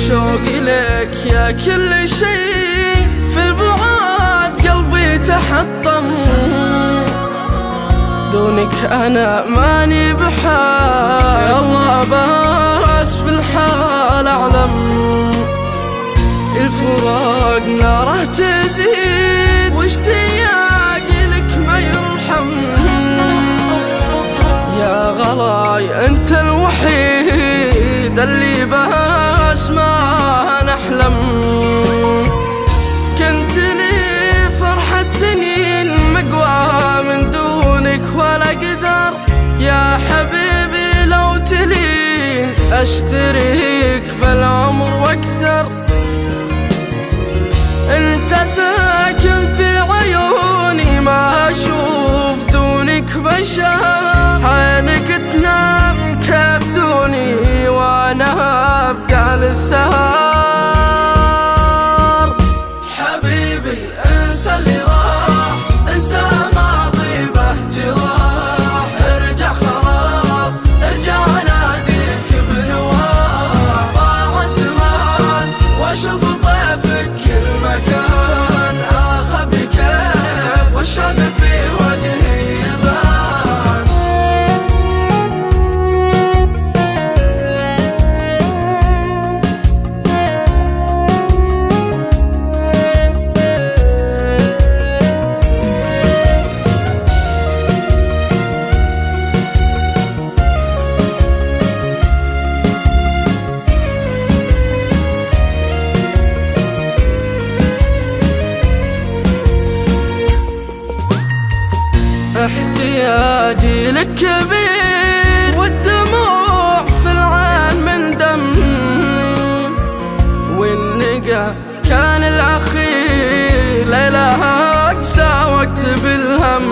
شوقي لك يا كل شيء، في البعاد قلبي تحطم، دونك أنا ماني بحال، يا الله بس بالحال أعلم، الفراق ناره تزيد واشتياقي لك ما يرحم، يا غلاي أنت الوحيد اللي بس ما نحلم، كنت لي فرحة سنين مقوى من دونك ولا قدر، يا حبيبي لو تلين أشتريك بالعمر واكثر، انت ساكن في عيوني ما اشوف دونك بشر، عينك تنام كيف دوني وانا ابقى للسهر، حبيبي انسى اللي راح، انسى ماضي به جراح، ارجع خلاص ارجع اناديك بنواح، ضاع زمان واشوف طيفك كل مكان، اخبي كيف والشوق في وجهي يبان، احتياجي لك كبير والدموع في العين من دم، واللقا كان الأخير ليلها أقسى وقت بالهم،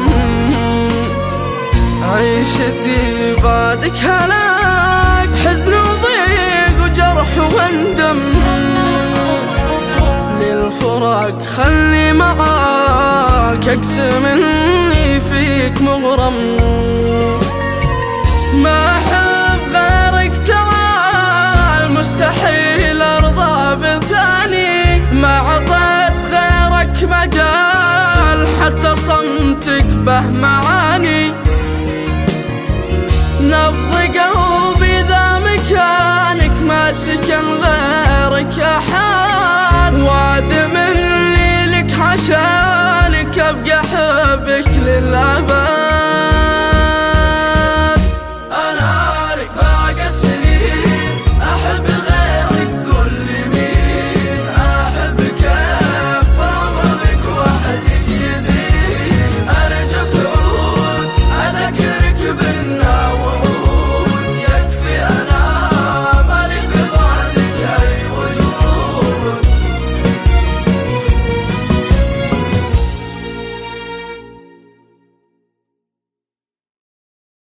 عيشتي بعدك هلاك حزن وضيق وجرح واندم، للفراق خلي معاك أقسم إني فيك مغرم،